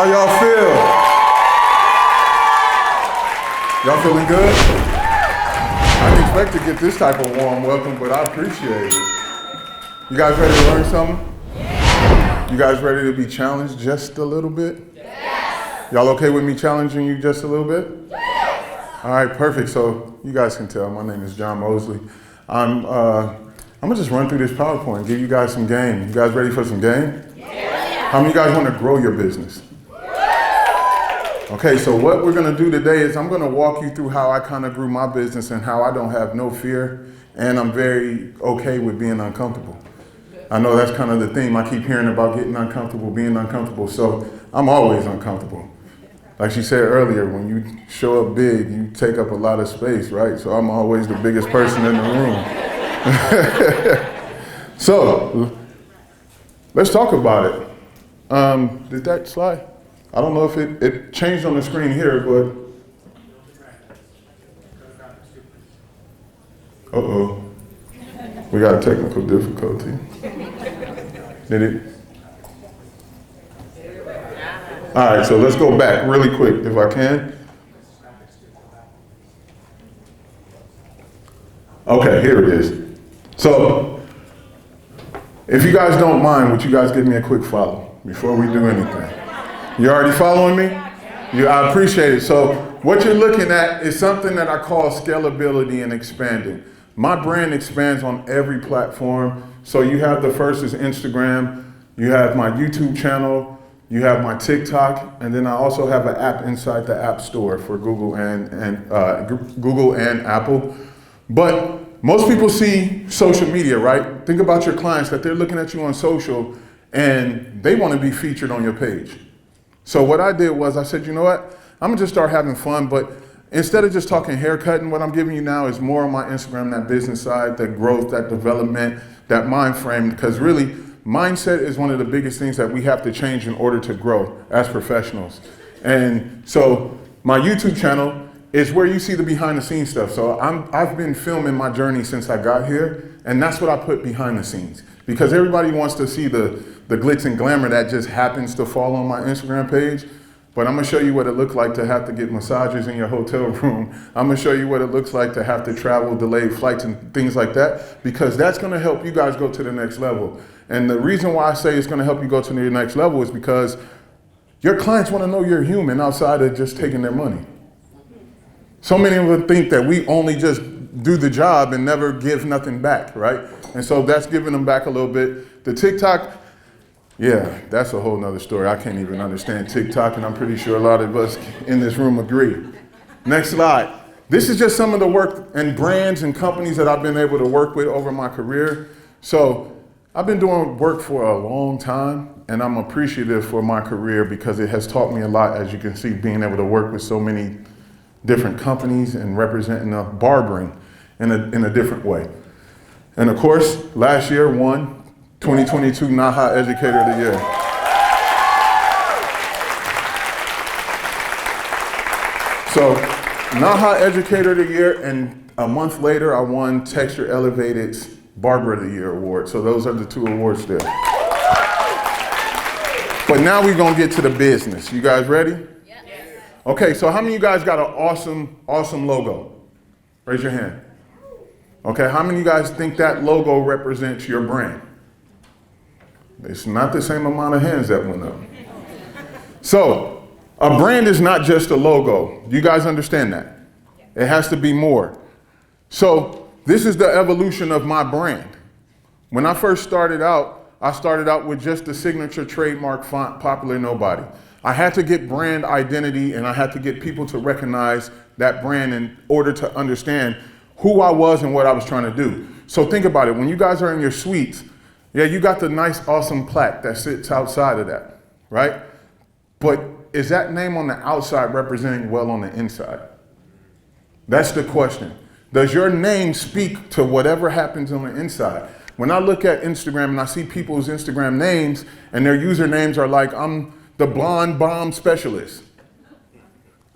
How y'all feel? Y'all feeling good? I didn't expect to get this type of warm welcome, but I appreciate it. You guys ready to learn something? You guys ready to be challenged just a little bit? Yes. Y'all okay with me challenging you just a little bit? Yes. All right, perfect. So you guys can tell my name is John Mosley. I'm gonna just run through this PowerPoint and give you guys some game. You guys ready for some game? Yeah. How many of you guys want to grow your business? Okay, so what we're gonna do today is I'm gonna walk you through how I kind of grew my business and how I don't have no fear and I'm very okay with being uncomfortable. I know that's kind of the theme. I keep hearing about getting uncomfortable, being uncomfortable, so I'm always uncomfortable. Like she said earlier, when you show up big, you take up a lot of space, right? So I'm always the biggest person in the room. So, let's talk about it. Did that slide? I don't know if it changed on the screen here, but. Uh-oh. We got a technical difficulty. Did it? All right, so let's go back really quick if I can. Okay, here it is. So, if you guys don't mind, would you guys give me a quick follow before we do anything? You already following me? I appreciate it. So what you're looking at is something that I call scalability and expanding. My brand expands on every platform. So you have the first is Instagram, you have my YouTube channel, you have my TikTok, and then I also have an app inside the App Store for Google and Apple. But most people see social media, right? Think about your clients that they're looking at you on social and they want to be featured on your page. So what I did was I said, you know what? I'm gonna just start having fun, but instead of just talking haircutting, what I'm giving you now is more on my Instagram, that business side, that growth, that development, that mind frame, because really, mindset is one of the biggest things that we have to change in order to grow as professionals. And so my YouTube channel is where you see the behind the scenes stuff. So I've been filming my journey since I got here, and that's what I put behind the scenes. Because everybody wants to see the glitz and glamour that just happens to fall on my Instagram page. But I'm gonna show you what it looked like to have to get massages in your hotel room. I'm gonna show you what it looks like to have to travel, delayed flights and things like that, because that's gonna help you guys go to the next level. And the reason why I say it's gonna help you go to the next level is because your clients wanna know you're human outside of just taking their money. So many of them think that we only just do the job and never give nothing back, right? And so that's giving them back a little bit. The TikTok, yeah, that's a whole nother story. I can't even understand TikTok, and I'm pretty sure a lot of us in this room agree. Next slide. This is just some of the work and brands and companies that I've been able to work with over my career. So I've been doing work for a long time, and I'm appreciative for my career because it has taught me a lot, as you can see, being able to work with so many different companies and representing barbering in a different way. And of course, last year won 2022 NAHA Educator of the Year. So NAHA Educator of the Year, and a month later I won Texture Elevated's Barber of the Year award. So those are the two awards there. But now we're gonna get to the business. You guys ready? Okay, so how many of you guys got an awesome logo? Raise your hand. Okay, how many of you guys think that logo represents your brand? It's not the same amount of hands that went up. So, a brand is not just a logo. You guys understand that? It has to be more. So, this is the evolution of my brand. When I first started out, I started out with just the signature trademark font, Popular Nobody. I had to get brand identity and I had to get people to recognize that brand in order to understand who I was and what I was trying to do. So think about it, when you guys are in your suites, yeah, you got the nice, awesome plaque that sits outside of that, right? But is that name on the outside representing well on the inside? That's the question. Does your name speak to whatever happens on the inside? When I look at Instagram and I see people's Instagram names and their usernames are like, I'm the blonde bomb specialist.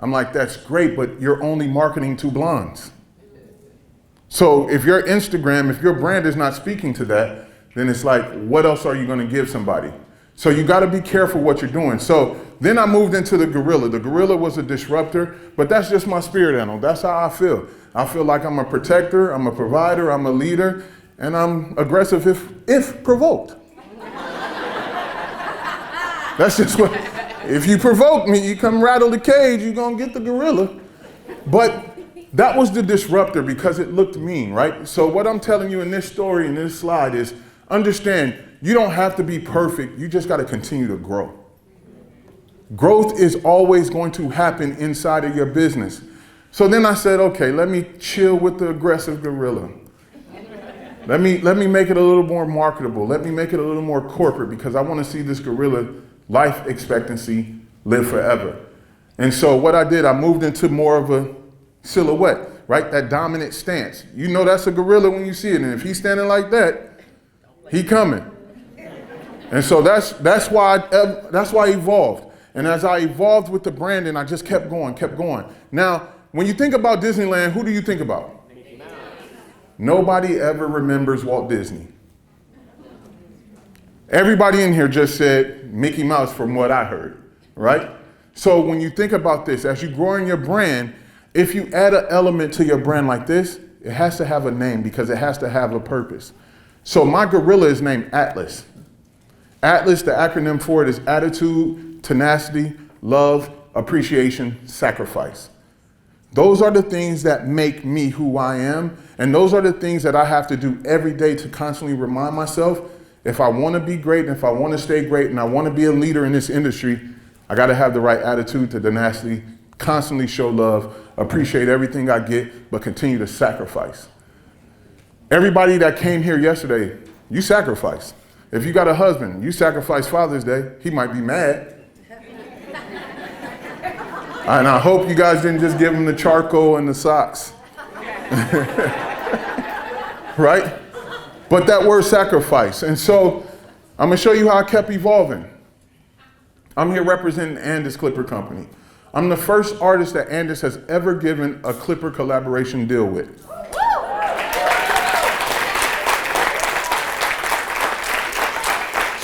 I'm like, that's great, but you're only marketing to blondes. So if your Instagram, if your brand is not speaking to that, then it's like, what else are you going to give somebody? So you got to be careful what you're doing. So then I moved into the gorilla. The gorilla was a disruptor, but that's just my spirit animal. That's how I feel. I feel like I'm a protector, I'm a provider, I'm a leader, and I'm aggressive if provoked. That's just what, if you provoke me, you come rattle the cage, you're going to get the gorilla. But that was the disruptor because it looked mean, right? So what I'm telling you in this story, in this slide is, understand, you don't have to be perfect. You just got to continue to grow. Growth is always going to happen inside of your business. So then I said, okay, let me chill with the aggressive gorilla. Let me make it a little more marketable. Let me make it a little more corporate because I want to see this gorilla life expectancy live forever. And so what I did, I moved into more of a silhouette, right? That dominant stance. You know that's a gorilla when you see it. And if he's standing like that, he coming. And so that's why I evolved. And as I evolved with the branding, I just kept going. Now, when you think about Disneyland, who do you think about? Mickey Mouse. Nobody ever remembers Walt Disney. Everybody in here just said Mickey Mouse from what I heard, right? So when you think about this, as you grow in your brand, if you add an element to your brand like this, it has to have a name because it has to have a purpose. So my gorilla is named Atlas. Atlas, the acronym for it is attitude, tenacity, love, appreciation, sacrifice. Those are the things that make me who I am. And those are the things that I have to do every day to constantly remind myself, if I want to be great and if I want to stay great and I want to be a leader in this industry, I got to have the right attitude, the tenacity, constantly show love, appreciate everything I get, but continue to sacrifice. Everybody that came here yesterday, you sacrifice. If you got a husband, you sacrifice Father's Day, he might be mad. And I hope you guys didn't just give him the charcoal and the socks. Right? But that word sacrifice. And so I'm going to show you how I kept evolving. I'm here representing Andis Clipper Company. I'm the first artist that Andis has ever given a Clipper collaboration deal with.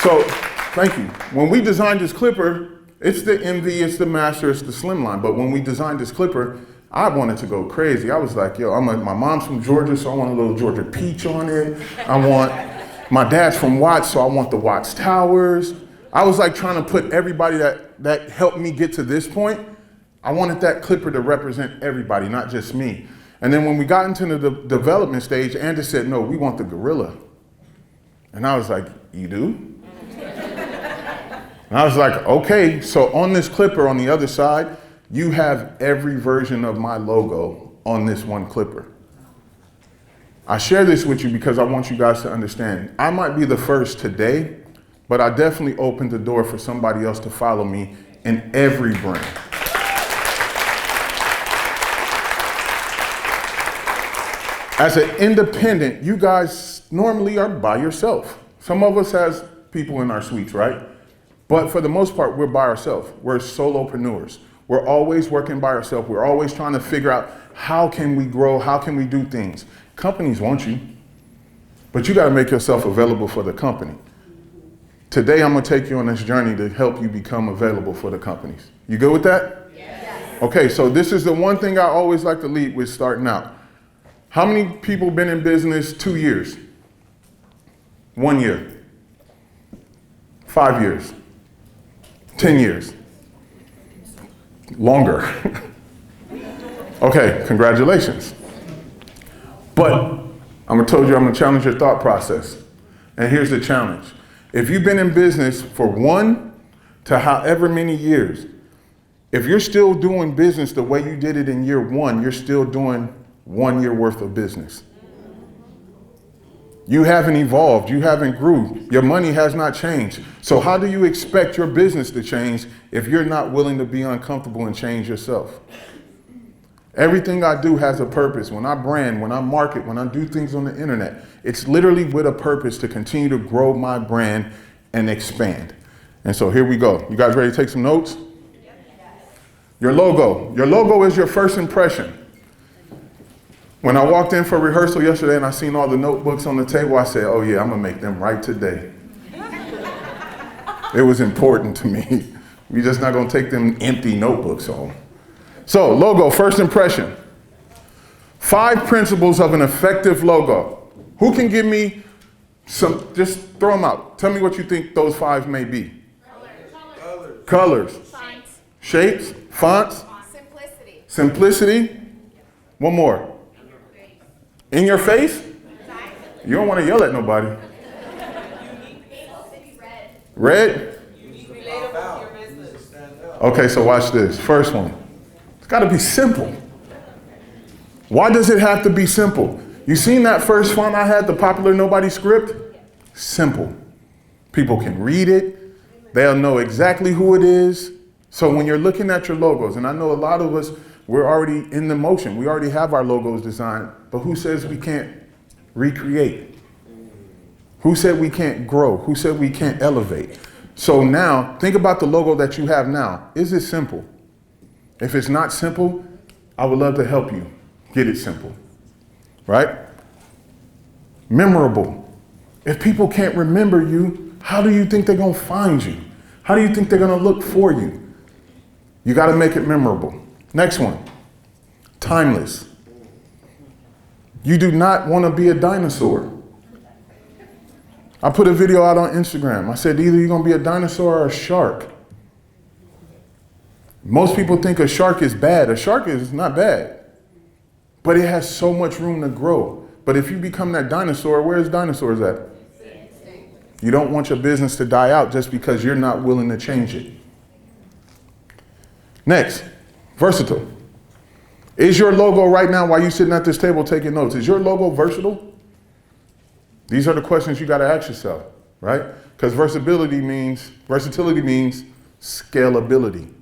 So, thank you. When we designed this clipper, it's the MV, it's the Master, it's the Slimline. But when we designed this clipper, I wanted to go crazy. I was like, yo, my mom's from Georgia, so I want a little Georgia peach on it. My dad's from Watts, so I want the Watts Towers. I was like trying to put everybody that helped me get to this point, I wanted that clipper to represent everybody, not just me. And then when we got into the development stage, Andis said, no, we want the gorilla. And I was like, you do? And I was like, okay, so on this clipper on the other side, you have every version of my logo on this one clipper. I share this with you because I want you guys to understand. I might be the first today, but I definitely opened the door for somebody else to follow me in every brand. As an independent, you guys normally are by yourself. Some of us has people in our suites, right? But for the most part, we're by ourselves. We're solopreneurs. We're always working by ourselves. We're always trying to figure out how can we grow, how can we do things. Companies want you, but you got to make yourself available for the company. Today, I'm going to take you on this journey to help you become available for the companies. You good with that? Yes. Okay, so this is the one thing I always like to lead with starting out. How many people been in business 2 years? 1 year? 5 years? 10 years? Longer. Okay, congratulations. But I'm told you I'm going to challenge your thought process. And here's the challenge. If you've been in business for 1 to however many years, if you're still doing business the way you did it in year 1, you're still doing 1 year worth of business. You haven't evolved, you haven't grew, your money has not changed. So how do you expect your business to change if you're not willing to be uncomfortable and change yourself? Everything I do has a purpose. When I brand, when I market, when I do things on the internet, it's literally with a purpose to continue to grow my brand and expand. And so here we go. You guys ready to take some notes? Your logo. Your logo is your first impression. When I walked in for rehearsal yesterday and I seen all the notebooks on the table, I said, oh yeah, I'm gonna make them right today. It was important to me. We're just not going to take them empty notebooks home. So, logo, first impression. 5 principles of an effective logo. Who can give me some, just throw them out. Tell me what you think those 5 may be. Colors. Fonts. Shapes. Fonts. Simplicity. Simplicity. One more. In your face? You don't want to yell at nobody. Red? Okay, so watch this. First one. It's got to be simple. Why does it have to be simple? You seen that first font I had, the Popular Nobody script? Simple. People can read it. They'll know exactly who it is. So when you're looking at your logos, and I know a lot of us, we're already in the motion. We already have our logos designed, but who says we can't recreate? Who said we can't grow? Who said we can't elevate? So now, think about the logo that you have now. Is it simple? If it's not simple, I would love to help you get it simple, right? Memorable. If people can't remember you, how do you think they're gonna find you? How do you think they're gonna look for you? You gotta make it memorable. Next one, timeless. You do not wanna be a dinosaur. I put a video out on Instagram. I said, either you're gonna be a dinosaur or a shark. Most people think a shark is bad. A shark is not bad, but it has so much room to grow. But if you become that dinosaur, where's dinosaurs at? You don't want your business to die out just because you're not willing to change it. Next, versatile. Is your logo right now, while you're sitting at this table taking notes, is your logo versatile? These are the questions you got to ask yourself, right? Because versatility means scalability.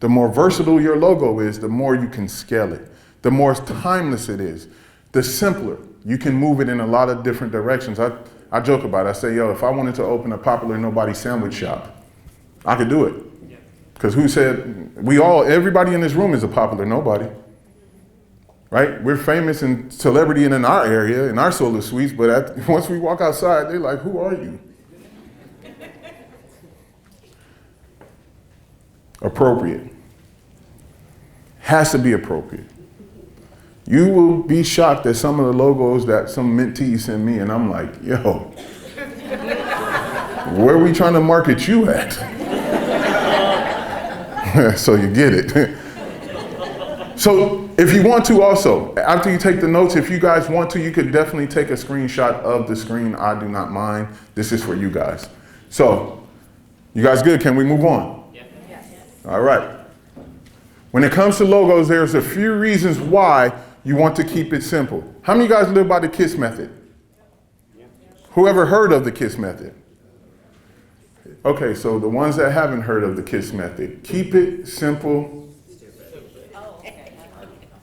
The more versatile your logo is, the more you can scale it. The more timeless it is, the simpler. You can move it in a lot of different directions. I joke about it. I say, yo, if I wanted to open a Popular Nobody sandwich shop, I could do it. Because who said, everybody in this room is a Popular Nobody. Right? We're famous and celebrity in our area, in our Sola suites, but once we walk outside, they're like, who are you? Appropriate. Has to be appropriate. You will be shocked at some of the logos that some mentee send me, and I'm like, yo, where are we trying to market you at? So you get it. So if you want to also, after you take the notes, if you guys want to, you could definitely take a screenshot of the screen. I do not mind. This is for you guys. So, you guys good? Can we move on? Yeah. Yes. All right. When it comes to logos, there's a few reasons why you want to keep it simple. How many of you guys live by the KISS method? Who ever heard of the KISS method? Okay, so the ones that haven't heard of the KISS method, keep it simple.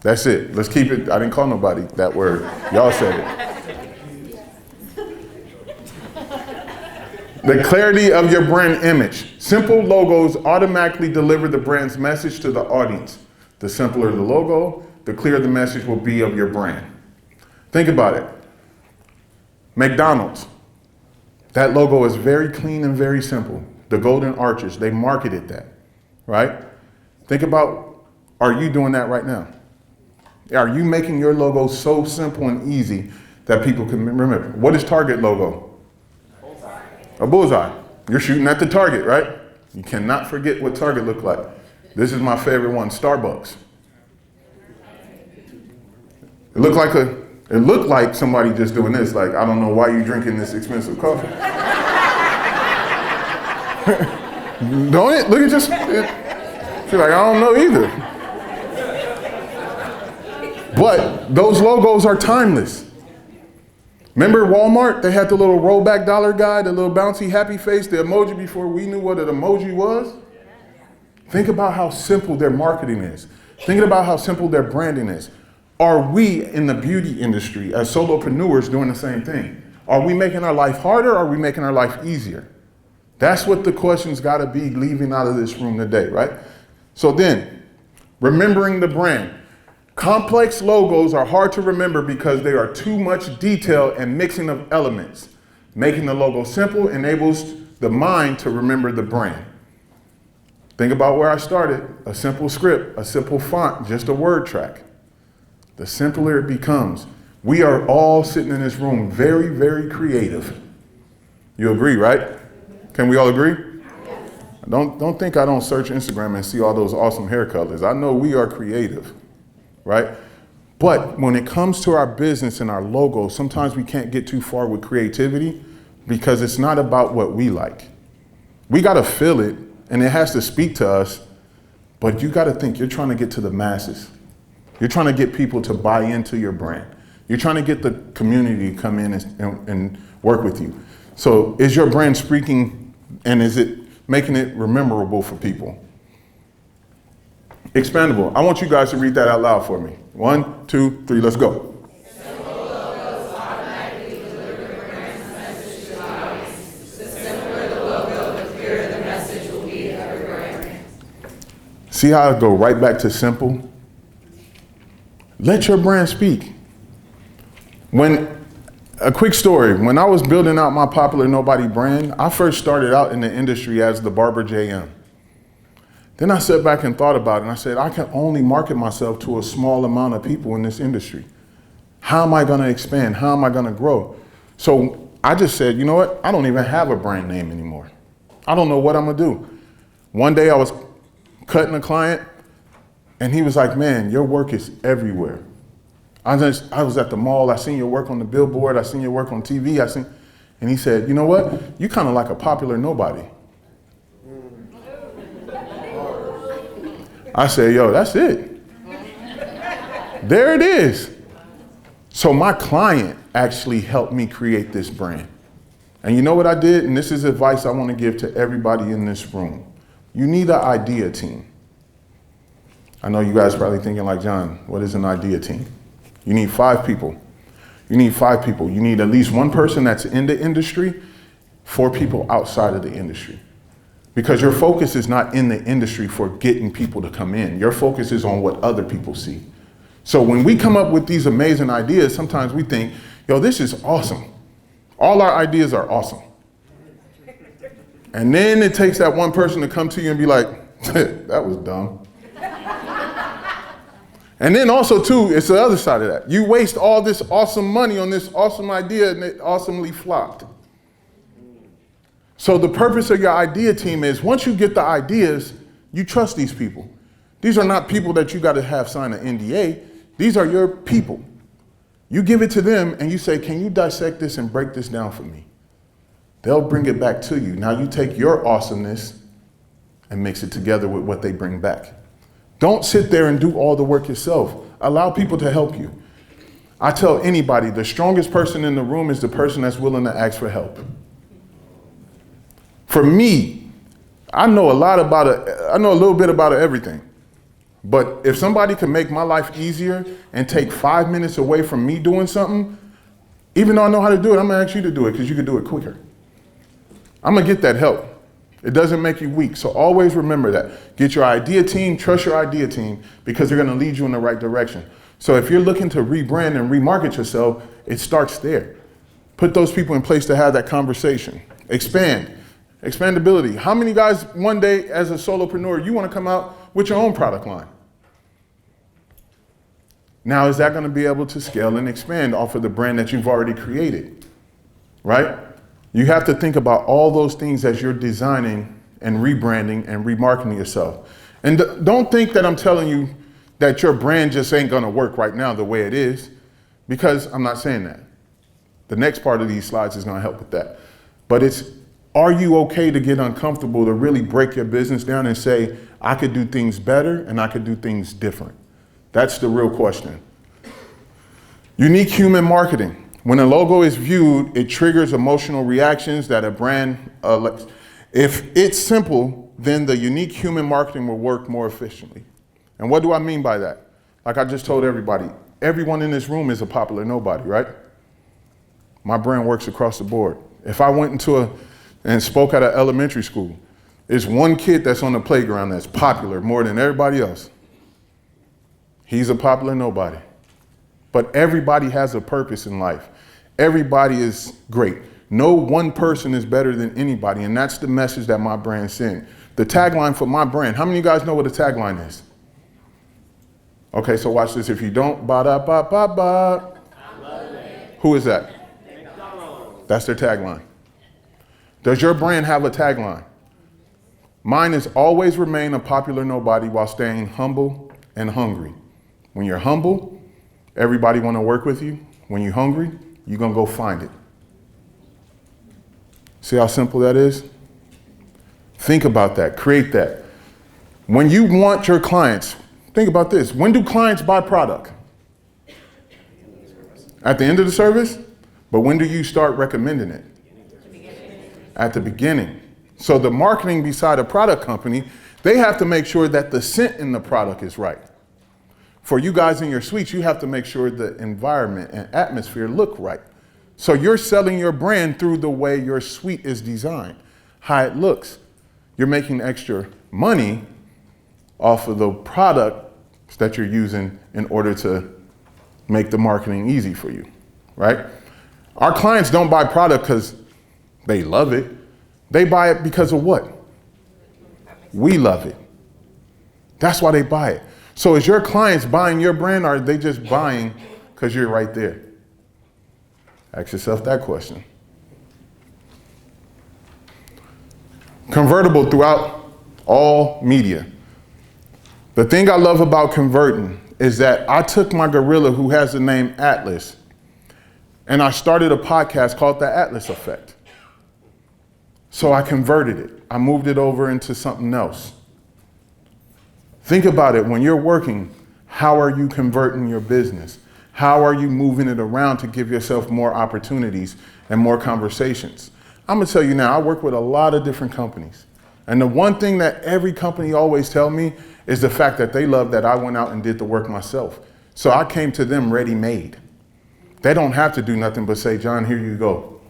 That's it. Let's keep it. I didn't call nobody that word. Y'all said it. The clarity of your brand image. Simple logos automatically deliver the brand's message to the audience. The simpler the logo, the clearer the message will be of your brand. Think about it. McDonald's. That logo is very clean and very simple. The golden arches, they marketed that, right? Think about, are you doing that right now? Are you making your logo so simple and easy that people can remember? What is Target logo? Bullseye. A bullseye. You're shooting at the target, right? You cannot forget what Target looked like. This is my favorite one, Starbucks. It looked like somebody just doing this, like, I don't know why you're drinking this expensive coffee. Don't it? Look at just, feel like, I don't know either. But those logos are timeless. Remember Walmart? They had the little rollback dollar guy, the little bouncy happy face, the emoji before we knew what an emoji was. Think about how simple their marketing is. Think about how simple their branding is. Are we in the beauty industry as solopreneurs doing the same thing? Are we making our life harder or are we making our life easier? That's what the question's gotta be leaving out of this room today, right? So then, remembering the brand. Complex logos are hard to remember because they are too much detail and mixing of elements. Making the logo simple enables the mind to remember the brand. Think about where I started. A simple script, a simple font, just a word track. The simpler it becomes. We are all sitting in this room very, very creative. You agree, right? Can we all agree? Don't think I don't search Instagram and see all those awesome hair colors. I know we are creative, right? But when it comes to our business and our logo, sometimes we can't get too far with creativity because it's not about what we like. We got to feel it and it has to speak to us, but you got to think you're trying to get to the masses. You're trying to get people to buy into your brand. You're trying to get the community to come in and work with you. So is your brand speaking and is it making it memorable for people? Expandable. I want you guys to read that out loud for me. 1, 2, 3, let's go. See how I go right back to simple? Let your brand speak. A quick story, when I was building out my Popular Nobody brand, I first started out in the industry as the Barber JM. Then I sat back and thought about it and I said, I can only market myself to a small amount of people in this industry. How am I gonna expand? How am I gonna grow? So I just said, you know what? I don't even have a brand name anymore. I don't know what I'm gonna do. One day I was cutting a client and he was like, man, your work is everywhere. I was at the mall, I seen your work on the billboard, I seen your work on TV, and he said, you know what? You kind of like a popular nobody. I said, yo, that's it. There it is. So my client actually helped me create this brand. And you know what I did? And this is advice I want to give to everybody in this room. You need an idea team. I know you guys are probably thinking like, John, what is an idea team? You need 5 people. You need 5 people. You need at least 1 person that's in the industry, 4 people outside of the industry. Because your focus is not in the industry for getting people to come in. Your focus is on what other people see. So when we come up with these amazing ideas, sometimes we think, yo, this is awesome. All our ideas are awesome. And then it takes that 1 person to come to you and be like, that was dumb. And then also too, it's the other side of that. You waste all this awesome money on this awesome idea and it awesomely flopped. So the purpose of your idea team is once you get the ideas, you trust these people. These are not people that you got to have sign an NDA. These are your people. You give it to them and you say, can you dissect this and break this down for me? They'll bring it back to you. Now you take your awesomeness and mix it together with what they bring back. Don't sit there and do all the work yourself. Allow people to help you. I tell anybody, the strongest person in the room is the person that's willing to ask for help. For me, I know a little bit about everything. But if somebody can make my life easier and take 5 minutes away from me doing something, even though I know how to do it, I'm gonna ask you to do it because you can do it quicker. I'm gonna get that help. It doesn't make you weak, so always remember that. Get your idea team, trust your idea team, because they're gonna lead you in the right direction. So if you're looking to rebrand and remarket yourself, it starts there. Put those people in place to have that conversation. Expand, expandability. How many guys one day as a solopreneur, you wanna come out with your own product line? Now, is that gonna be able to scale and expand off of the brand that you've already created, right? You have to think about all those things as you're designing and rebranding and remarketing yourself. And don't think that I'm telling you that your brand just ain't gonna work right now the way it is, because I'm not saying that. The next part of these slides is gonna help with that. But are you okay to get uncomfortable, to really break your business down and say, I could do things better and I could do things different? That's the real question. Unique human marketing. When a logo is viewed, it triggers emotional reactions that a brand, if it's simple, then the unique human marketing will work more efficiently. And what do I mean by that? Like I just told everybody, everyone in this room is a popular nobody, right? My brand works across the board. If I went and spoke at an elementary school, there's one kid that's on the playground that's popular more than everybody else. He's a popular nobody. But everybody has a purpose in life. Everybody is great. No one person is better than anybody, and that's the message that my brand sends. The tagline for my brand, how many of you guys know what a tagline is? Okay, so watch this. If you don't, ba-da-ba-ba-ba. Who is that? That's their tagline. Does your brand have a tagline? Mine is always remain a popular nobody while staying humble and hungry. When you're humble, everybody want to work with you. When you're hungry, you're going to go find it. See how simple that is? Think about that. Create that. When you want your clients, think about this. When do clients buy product? At the end of the service? But when do you start recommending it? At the beginning. So the marketing beside a product company, they have to make sure that the scent in the product is right. For you guys in your suites, you have to make sure the environment and atmosphere look right. So you're selling your brand through the way your suite is designed, how it looks. You're making extra money off of the products that you're using in order to make the marketing easy for you, right? Our clients don't buy product because they love it. They buy it because of what? We love it. That's why they buy it. So is your clients buying your brand, or are they just buying because you're right there? Ask yourself that question. Convertible throughout all media. The thing I love about converting is that I took my gorilla who has the name Atlas, and I started a podcast called The Atlas Effect. So I converted it. I moved it over into something else. Think about it. When you're working, how are you converting your business? How are you moving it around to give yourself more opportunities and more conversations? I'm gonna tell you now, I work with a lot of different companies. And the one thing that every company always tell me is the fact that they love that I went out and did the work myself. So I came to them ready-made. They don't have to do nothing but say, John, here you go.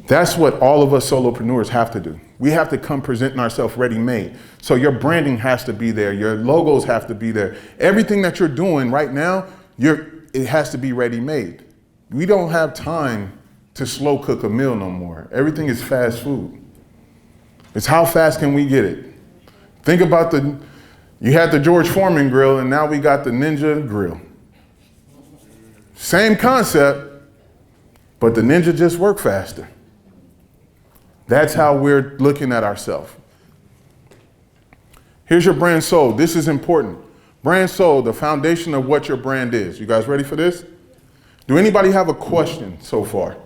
That's what all of us solopreneurs have to do. We have to come presenting ourselves ready-made. So your branding has to be there. Your logos have to be there. Everything that you're doing right now, it has to be ready-made. We don't have time to slow cook a meal no more. Everything is fast food. It's how fast can we get it? Think about you had the George Foreman grill, and now we got the Ninja grill. Same concept, but the Ninja just work faster. That's how we're looking at ourselves. Here's your brand soul. This is important. Brand soul, the foundation of what your brand is. You guys ready for this? Do anybody have a question so far?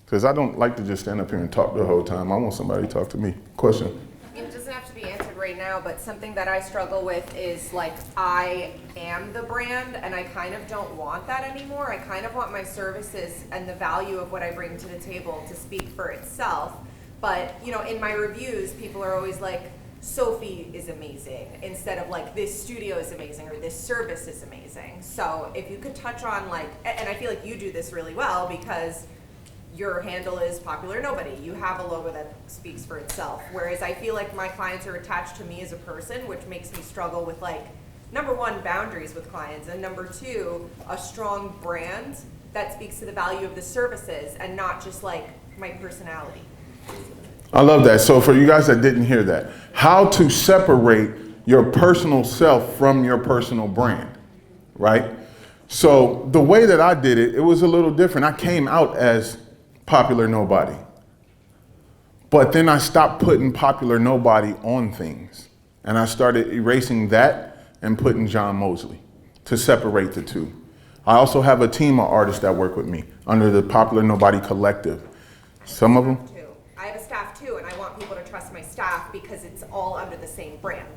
Because I don't like to just stand up here and talk the whole time. I want somebody to talk to me. Question? It doesn't have to be answered right now, but something that I struggle with is like, I am the brand and I kind of don't want that anymore. I kind of want my services and the value of what I bring to the table to speak for itself. But, you know, in my reviews, people are always like, Sophie is amazing, instead of like, this studio is amazing or this service is amazing. So if you could touch on like, and I feel like you do this really well because your handle is popular nobody. You have a logo that speaks for itself. Whereas I feel like my clients are attached to me as a person, which makes me struggle with like, number one, boundaries with clients, and number two, a strong brand that speaks to the value of the services and not just like my personality. I love that. So for you guys that didn't hear that, how to separate your personal self from your personal brand, right? So the way that I did it, it was a little different. I came out as popular nobody. But then I stopped putting popular nobody on things. And I started erasing that and putting John Mosley to separate the two. I also have a team of artists that work with me under the Popular Nobody Collective. Some of them. I have a staff too, and I want people to trust my staff because it's all under the same brand.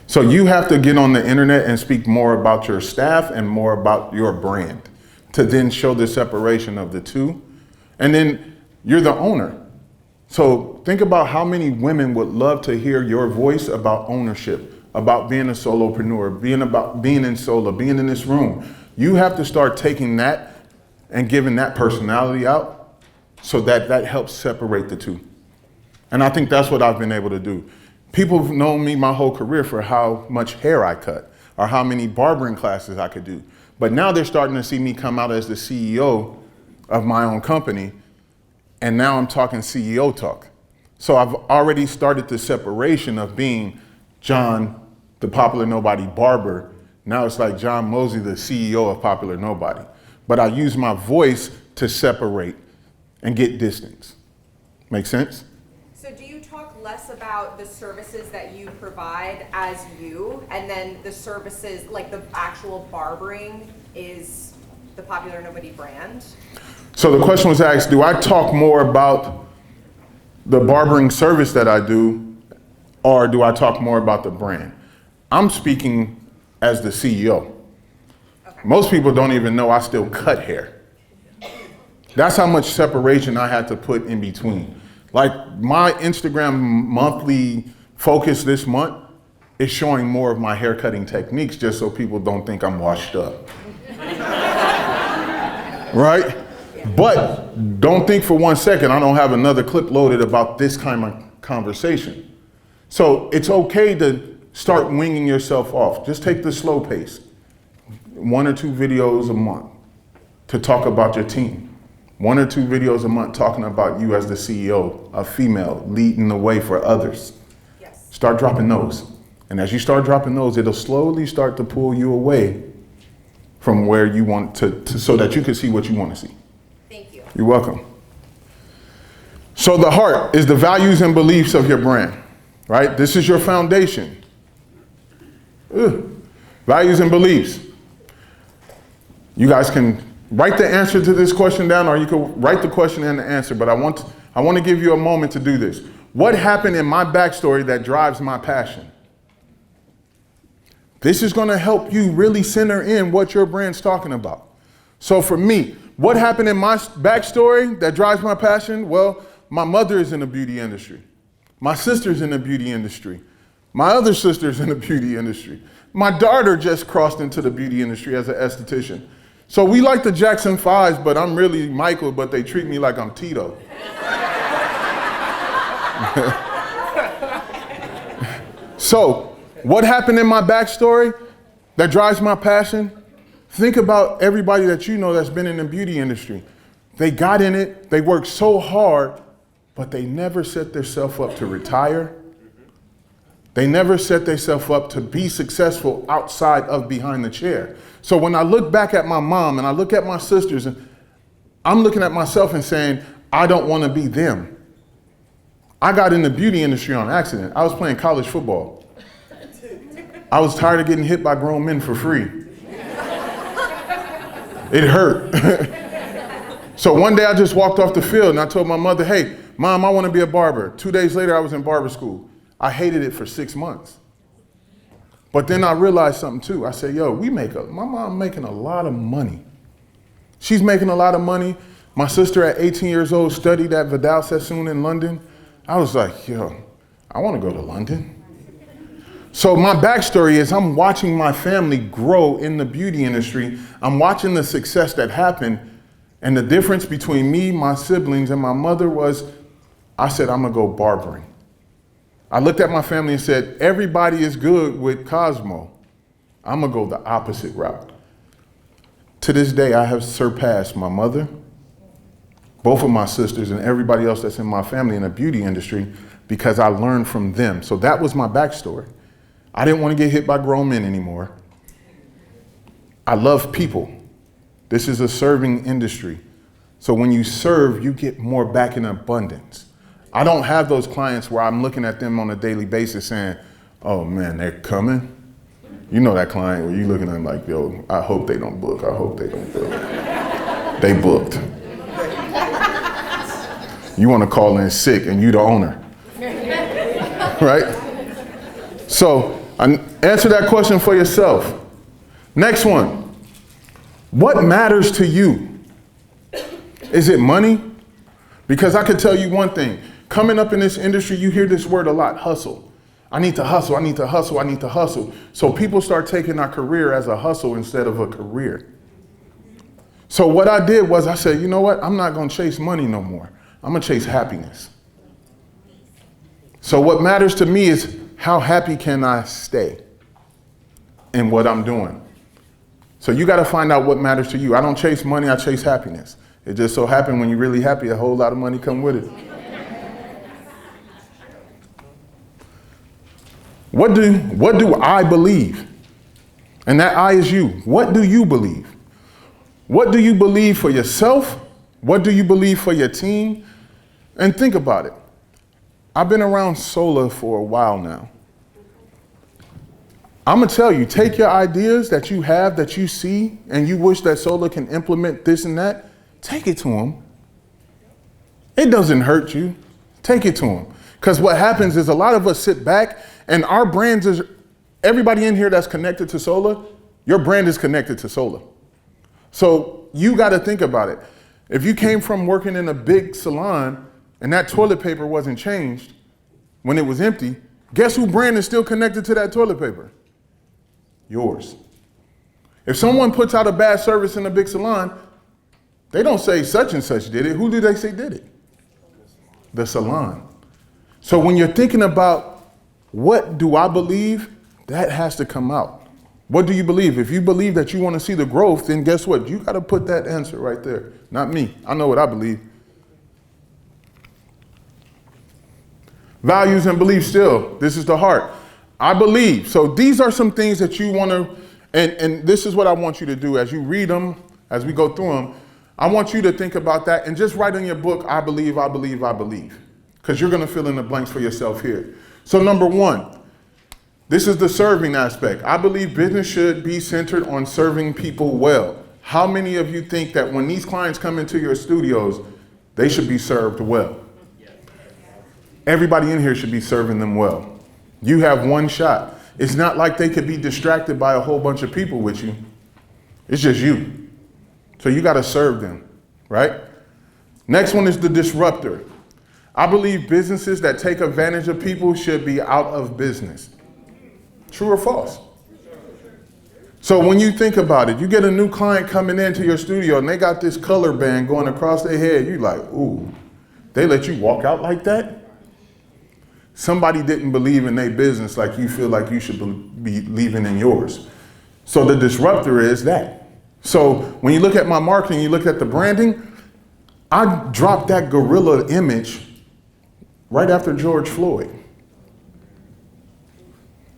So you have to get on the internet and speak more about your staff and more about your brand to then show the separation of the two. And then you're the owner. So think about how many women would love to hear your voice about ownership, about being a solopreneur, about being in Sola, being in this room. You have to start taking that and giving that personality out so that helps separate the two. And I think that's what I've been able to do. People have known me my whole career for how much hair I cut or how many barbering classes I could do. But now they're starting to see me come out as the CEO of my own company, and now I'm talking CEO talk. So I've already started the separation of being John, the Popular Nobody barber. Now it's like John Mosley, the CEO of Popular Nobody. But I use my voice to separate and get distance. Make sense? So do you talk less about the services that you provide as you, and then the services, like the actual barbering is the Popular Nobody brand? So the question was asked, do I talk more about the barbering service that I do, or do I talk more about the brand? I'm speaking as the CEO. Okay. Most people don't even know I still cut hair. That's how much separation I had to put in between. Like my Instagram monthly focus this month is showing more of my hair cutting techniques just so people don't think I'm washed up. Right? But don't think for 1 second I don't have another clip loaded about this kind of conversation. So it's okay to start winging yourself off. Just take the slow pace. 1 or 2 videos a month to talk about your team. 1 or 2 videos a month talking about you as the CEO, a female leading the way for others. Yes. Start dropping those. And as you start dropping those, it'll slowly start to pull you away from where you want to so that you can see what you want to see. Thank you. You're welcome. So the heart is the values and beliefs of your brand, right? This is your foundation. Values and beliefs. You guys can write the answer to this question down, or you can write the question and the answer, but I want to give you a moment to do this. What happened in my backstory that drives my passion? This is going to help you really center in what your brand's talking about. So for me, what happened in my backstory that drives my passion? Well, my mother is in the beauty industry. My sister's in the beauty industry. My other sister's in the beauty industry. My daughter just crossed into the beauty industry as an esthetician. So we like the Jackson 5s, but I'm really Michael, but they treat me like I'm Tito. So what happened in my backstory that drives my passion? Think about everybody that you know that's been in the beauty industry. They got in it, they worked so hard, but they never set themselves up to retire. They never set themselves up to be successful outside of behind the chair. So when I look back at my mom and I look at my sisters, and I'm looking at myself and saying, I don't want to be them. I got in the beauty industry on accident. I was playing college football. I was tired of getting hit by grown men for free. It hurt. So one day I just walked off the field and I told my mother, hey, Mom, I want to be a barber. 2 days later, I was in barber school. I hated it for 6 months. But then I realized something too. I said, yo, my mom making a lot of money. She's making a lot of money. My sister at 18 years old studied at Vidal Sassoon in London. I was like, yo, I want to go to London. So my backstory is I'm watching my family grow in the beauty industry. I'm watching the success that happened. And the difference between me, my siblings, and my mother was, I said, I'm gonna go barbering. I looked at my family and said, everybody is good with Cosmo. I'm gonna go the opposite route. To this day, I have surpassed my mother, both of my sisters, and everybody else that's in my family in the beauty industry because I learned from them. So that was my backstory. I didn't want to get hit by grown men anymore. I love people. This is a serving industry. So when you serve, you get more back in abundance. I don't have those clients where I'm looking at them on a daily basis saying, oh man, they're coming. You know that client where you're looking at them like, yo, I hope they don't book. I hope they don't book. They booked. You want to call in sick and you the owner. Right? So answer that question for yourself. Next one. What matters to you? Is it money? Because I could tell you one thing. Coming up in this industry, you hear this word a lot, hustle. I need to hustle, I need to hustle, I need to hustle. So people start taking our career as a hustle instead of a career. So what I did was I said, you know what? I'm not going to chase money no more. I'm going to chase happiness. So what matters to me is how happy can I stay in what I'm doing? So you got to find out what matters to you. I don't chase money, I chase happiness. It just so happened when you're really happy, a whole lot of money come with it. What do I believe? And that I is you. What do you believe? What do you believe for yourself? What do you believe for your team? And think about it. I've been around Sola for a while now. I'm gonna tell you, take your ideas that you have, that you see, and you wish that Sola can implement this and that, take it to them. It doesn't hurt you. Take it to them. Because what happens is a lot of us sit back and our brands is, everybody in here that's connected to Sola, your brand is connected to Sola. So you gotta think about it. If you came from working in a big salon and that toilet paper wasn't changed when it was empty, guess who brand is still connected to that toilet paper? Yours. If someone puts out a bad service in a big salon, they don't say such and such did it. Who do they say did it? The salon. So when you're thinking about what do I believe, that has to come out. What do you believe? If you believe that you want to see the growth, then guess what? You got to put that answer right there. Not me. I know what I believe. Values and beliefs still. This is the heart. I believe. So these are some things that you want to, and this is what I want you to do as you read them, as we go through them. I want you to think about that and just write in your book, I believe, I believe, I believe. Because you're going to fill in the blanks for yourself here. So number one, this is the serving aspect. I believe business should be centered on serving people well. How many of you think that when these clients come into your studios, they should be served well? Everybody in here should be serving them well. You have one shot. It's not like they could be distracted by a whole bunch of people with you. It's just you. So you got to serve them, right? Next one is the disruptor. I believe businesses that take advantage of people should be out of business. True or false? So when you think about it, you get a new client coming into your studio and they got this color band going across their head. You're like, ooh, they let you walk out like that? Somebody didn't believe in their business like you feel like you should be believing in yours. So the disruptor is that. So when you look at my marketing, you look at the branding, I dropped that gorilla image right after George Floyd.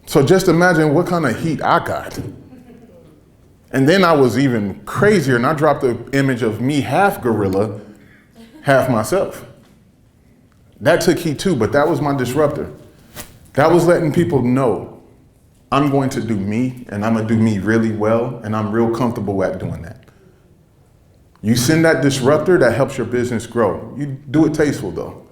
So just imagine what kind of heat I got. And then I was even crazier and I dropped the image of me half gorilla, half myself. That took heat too, but that was my disruptor. That was letting people know I'm going to do me and I'm gonna do me really well and I'm real comfortable at doing that. You send that disruptor, that helps your business grow. You do it tasteful though.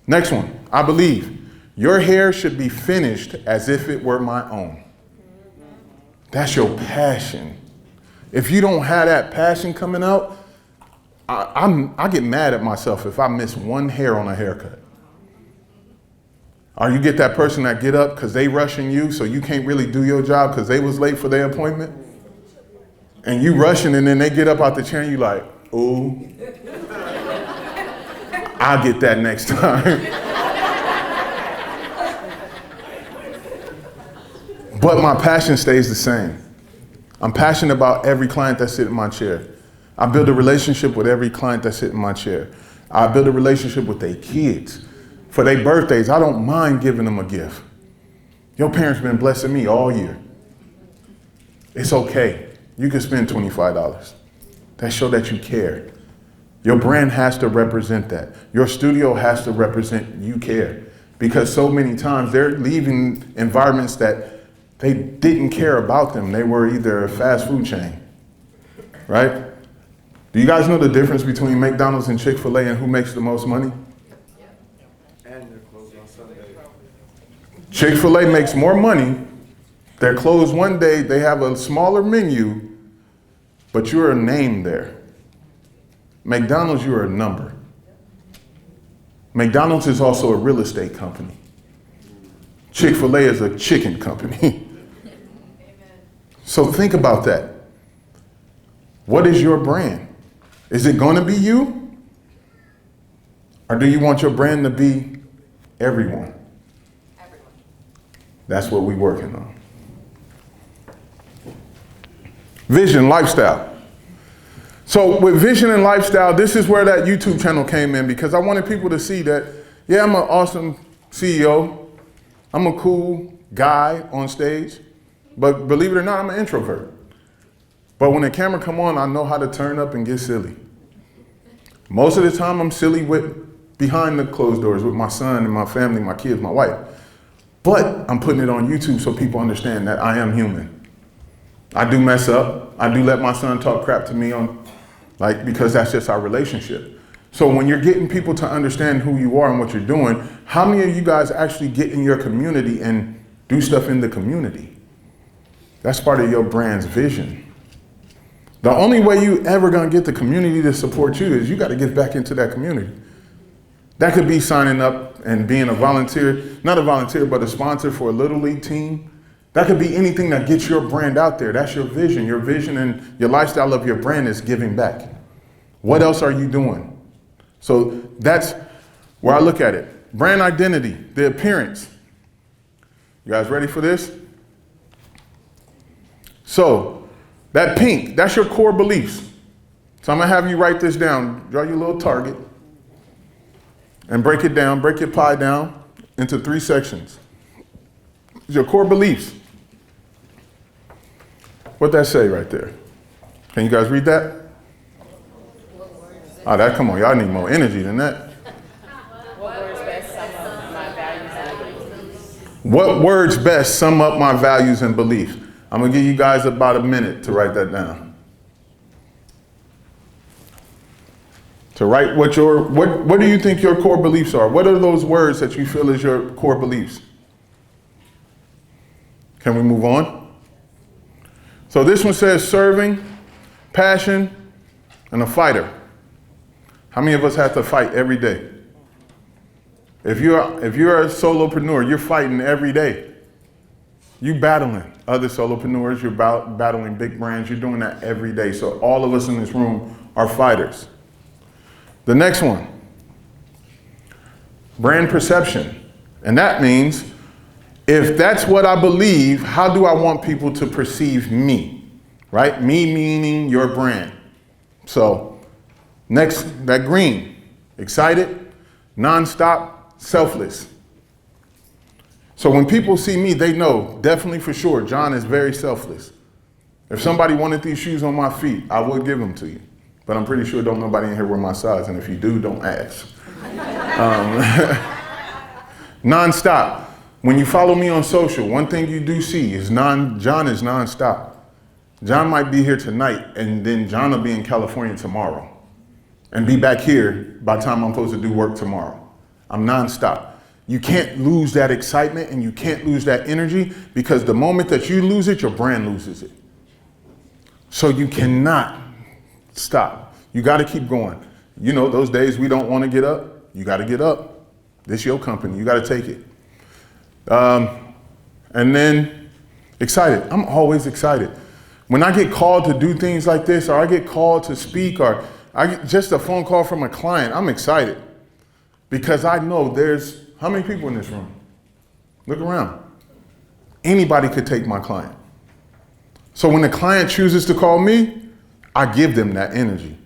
Next one, I believe your hair should be finished as if it were my own. That's your passion. If you don't have that passion coming out, I get mad at myself if I miss one hair on a haircut. Or you get that person that get up because they rushing you so you can't really do your job because they was late for their appointment. And you rushing and then they get up out the chair and you like, ooh, I'll get that next time. But my passion stays the same. I'm passionate about every client that sits in my chair. I build a relationship with every client that sits in my chair. I build a relationship with their kids. For their birthdays, I don't mind giving them a gift. Your parents been blessing me all year. It's okay. You can spend $25. That shows that you care. Your brand has to represent that. Your studio has to represent you care. Because so many times they're leaving environments that they didn't care about them. They were either a fast food chain, right? Do you guys know the difference between McDonald's and Chick-fil-A and who makes the most money? And they're closed on Sunday. Chick-fil-A makes more money. They're closed one day. They have a smaller menu, but you're a name there. McDonald's, you're a number. McDonald's is also a real estate company. Chick-fil-A is a chicken company. So think about that. What is your brand? Is it going to be you? Or do you want your brand to be everyone? Everyone. That's what we're working on. Vision, lifestyle. So with vision and lifestyle, this is where that YouTube channel came in, because I wanted people to see that, yeah, I'm an awesome CEO. I'm a cool guy on stage, but believe it or not, I'm an introvert. But when the camera come on, I know how to turn up and get silly. Most of the time, I'm silly behind the closed doors with my son and my family, my kids, my wife. But I'm putting it on YouTube so people understand that I am human. I do mess up. I do let my son talk crap to me because that's just our relationship. So when you're getting people to understand who you are and what you're doing, how many of you guys actually get in your community and do stuff in the community? That's part of your brand's vision. The only way you ever gonna get the community to support you is you gotta get back into that community. That could be signing up and being a volunteer, not a volunteer, but a sponsor for a Little League team. That could be anything that gets your brand out there. That's your vision. Your vision and your lifestyle of your brand is giving back. What else are you doing? So that's where I look at it. Brand identity, the appearance. You guys ready for this? So that pink, that's your core beliefs. So I'm gonna have you write this down. Draw your little target and break it down, break your pie down into 3 sections. Your core beliefs. What that say right there? Can you guys read that? Oh, come on, y'all need more energy than that. What words best sum up my values and beliefs? What words best sum up my values and beliefs? I'm gonna give you guys about a minute to write that down. To write what do you think your core beliefs are? What are those words that you feel is your core beliefs? Can we move on? So this one says serving, passion, and a fighter. How many of us have to fight every day? If you're a solopreneur, you're fighting every day. You battling other solopreneurs, you're battling big brands, you're doing that every day. So all of us in this room are fighters. The next one, brand perception. And that means, if that's what I believe, how do I want people to perceive me, right? Me meaning your brand. So next, that green, excited, nonstop, selfless. So when people see me, they know definitely for sure, John is very selfless. If somebody wanted these shoes on my feet, I would give them to you. But I'm pretty sure don't nobody in here wear my size, and if you do, don't ask. Nonstop. When you follow me on social, one thing you do see is John is nonstop. John might be here tonight, and then John will be in California tomorrow, and be back here by the time I'm supposed to do work tomorrow. I'm nonstop. You can't lose that excitement and you can't lose that energy, because the moment that you lose it, your brand loses it. So you cannot stop. You got to keep going. You know, those days we don't want to get up, you got to get up. This is your company. You got to take it. And then excited. I'm always excited. When I get called to do things like this, or I get called to speak, or I get just a phone call from a client, I'm excited. Because I know there's, how many people in this room? Look around. Anybody could take my client. So when the client chooses to call me, I give them that energy.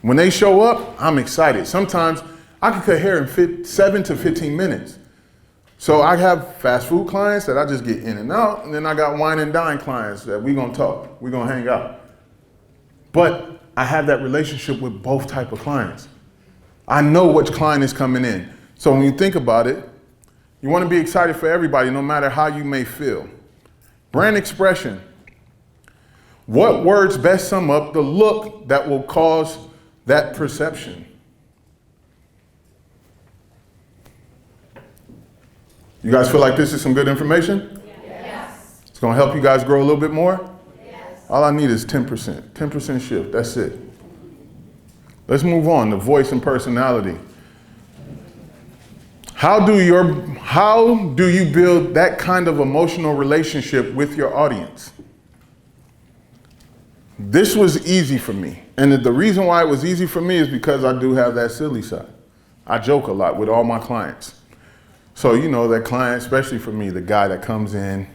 When they show up, I'm excited. Sometimes I can cut hair in 7 to 15 minutes. So I have fast food clients that I just get in and out, and then I got wine and dine clients that we gonna talk, we gonna hang out. But I have that relationship with both type of clients. I know which client is coming in. So when you think about it, you wanna be excited for everybody, no matter how you may feel. Brand expression. What words best sum up the look that will cause that perception? You guys feel like this is some good information? Yes. It's gonna help you guys grow a little bit more? Yes. All I need is 10%. 10% shift, that's it. Let's move on to voice and personality. How do you build that kind of emotional relationship with your audience? This was easy for me. And the reason why it was easy for me is because I do have that silly side. I joke a lot with all my clients. So, you know, that client, especially for me, the guy that comes in,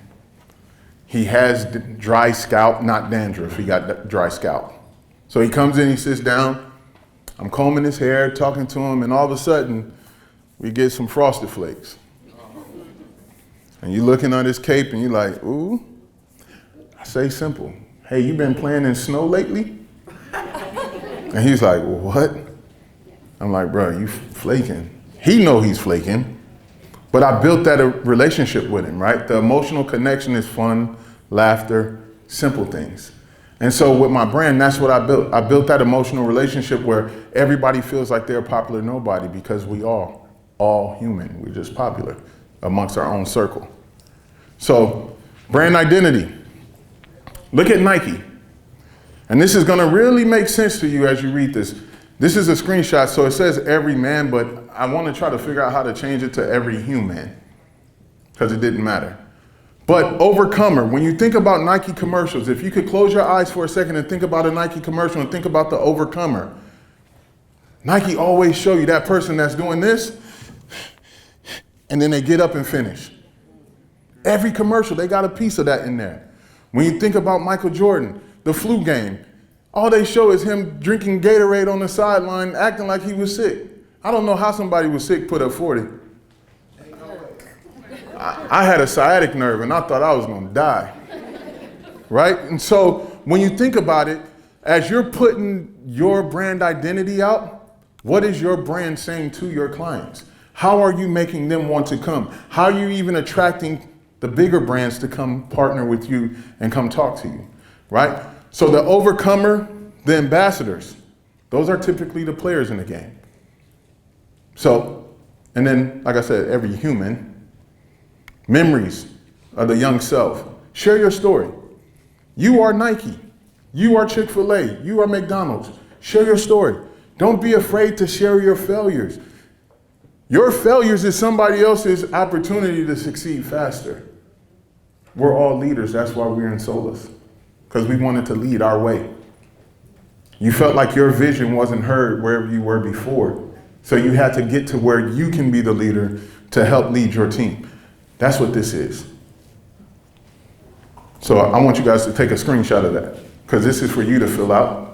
he has dry scalp, not dandruff, he got dry scalp. So he comes in, he sits down. I'm combing his hair, talking to him, and all of a sudden, we get some Frosted Flakes. And you're looking at his cape, and you're like, ooh. I say simple. Hey, you been playing in snow lately? And he's like, well, what? I'm like, bro, you flaking. He know he's flaking, but I built that relationship with him, right? The emotional connection is fun, laughter, simple things. And so with my brand, that's what I built. I built that emotional relationship where everybody feels like they're a popular nobody because we are all human. We're just popular amongst our own circle. So brand identity. Look at Nike. And this is gonna really make sense to you as you read this. This is a screenshot, so it says every man, but I wanna try to figure out how to change it to every human, because it didn't matter. But overcomer, when you think about Nike commercials, if you could close your eyes for a second and think about a Nike commercial and think about the overcomer, Nike always show you that person that's doing this, and then they get up and finish. Every commercial, they got a piece of that in there. When you think about Michael Jordan, the flu game, all they show is him drinking Gatorade on the sideline, acting like he was sick. I don't know how somebody was sick put up 40. I had a sciatic nerve and I thought I was gonna die, right? And so when you think about it, as you're putting your brand identity out, what is your brand saying to your clients? How are you making them want to come? How are you even attracting the bigger brands to come partner with you and come talk to you, right? So the overcomer, the ambassadors, those are typically the players in the game. So, and then, like I said, every human, memories of the young self. Share your story. You are Nike. You are Chick-fil-A. You are McDonald's. Share your story. Don't be afraid to share your failures. Your failures is somebody else's opportunity to succeed faster. We're all leaders. That's why we're in Solas, because we wanted to lead our way. You felt like your vision wasn't heard wherever you were before. So you had to get to where you can be the leader to help lead your team. That's what this is. So I want you guys to take a screenshot of that, because this is for you to fill out.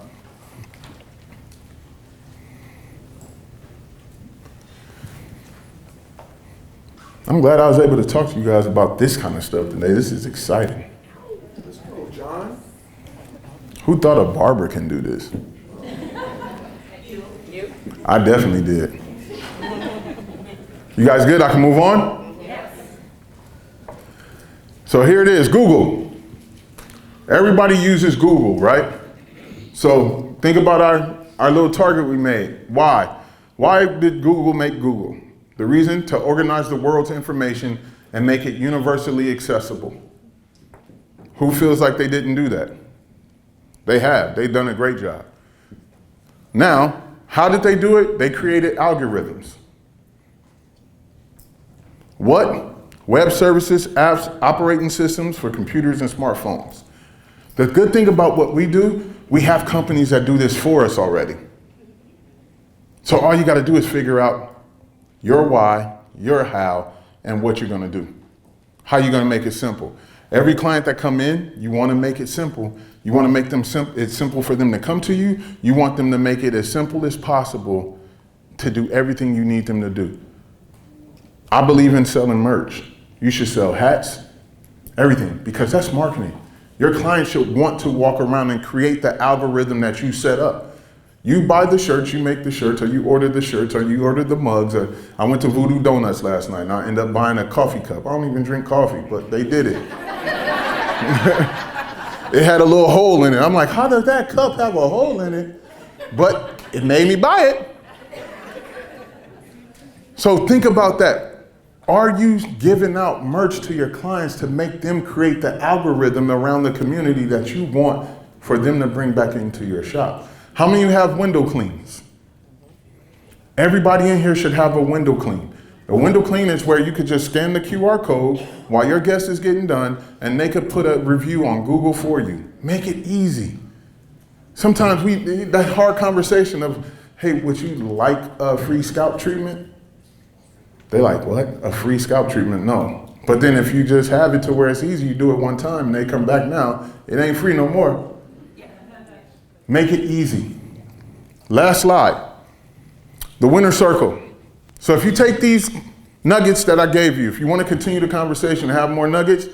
I'm glad I was able to talk to you guys about this kind of stuff today. This is exciting. Let's go, John. Who thought a barber can do this? You. I definitely did. You guys good? I can move on? So here it is, Google. Everybody uses Google, right? So think about our little target we made. Why? Why did Google make Google? The reason: to organize the world's information and make it universally accessible. Who feels like they didn't do that? They have. They've done a great job. Now, how did they do it? They created algorithms. What? Web services, apps, operating systems for computers and smartphones. The good thing about what we do, we have companies that do this for us already. So all you got to do is figure out your why, your how, and what you're going to do. How you're going to make it simple. Every client that come in, you want to make it simple. You want to make them it's simple for them to come to you. You want them to make it as simple as possible to do everything you need them to do. I believe in selling merch. You should sell hats, everything, because that's marketing. Your client should want to walk around and create the algorithm that you set up. You buy the shirts, you make the shirts, or you order the shirts, or you order the mugs. Or I went to Voodoo Donuts last night and I ended up buying a coffee cup. I don't even drink coffee, but they did it. It had a little hole in it. I'm like, how does that cup have a hole in it? But it made me buy it. So think about that. Are you giving out merch to your clients to make them create the algorithm around the community that you want for them to bring back into your shop? How many of you have window cleans? Everybody in here should have a window clean. A window clean is where you could just scan the QR code while your guest is getting done, and they could put a review on Google for you. Make it easy. Sometimes that hard conversation of, hey, would you like a free scalp treatment? They're like, what? A free scalp treatment? No. But then if you just have it to where it's easy, you do it one time and they come back now, it ain't free no more. Make it easy. Last slide. The winner circle. So if you take these nuggets that I gave you, if you want to continue the conversation and have more nuggets,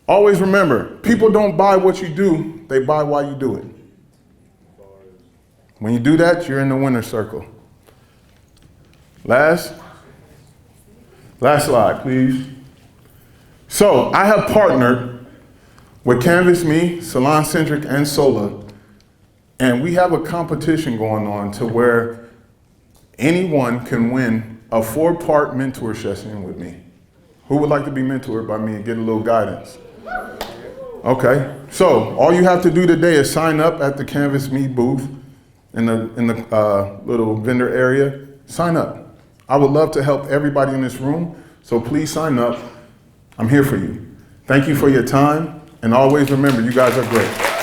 always remember, people don't buy what you do, they buy why you do it. When you do that, you're in the winner circle. Last slide, please. So I have partnered with Canvas Me, Salon Centric, and Sola, and we have a competition going on to where anyone can win a 4-part mentor session with me. Who would like to be mentored by me and get a little guidance? Okay, so all you have to do today is sign up at the Canvas Me booth in the little vendor area. Sign up. I would love to help everybody in this room, so please sign up. I'm here for you. Thank you for your time, and always remember, you guys are great.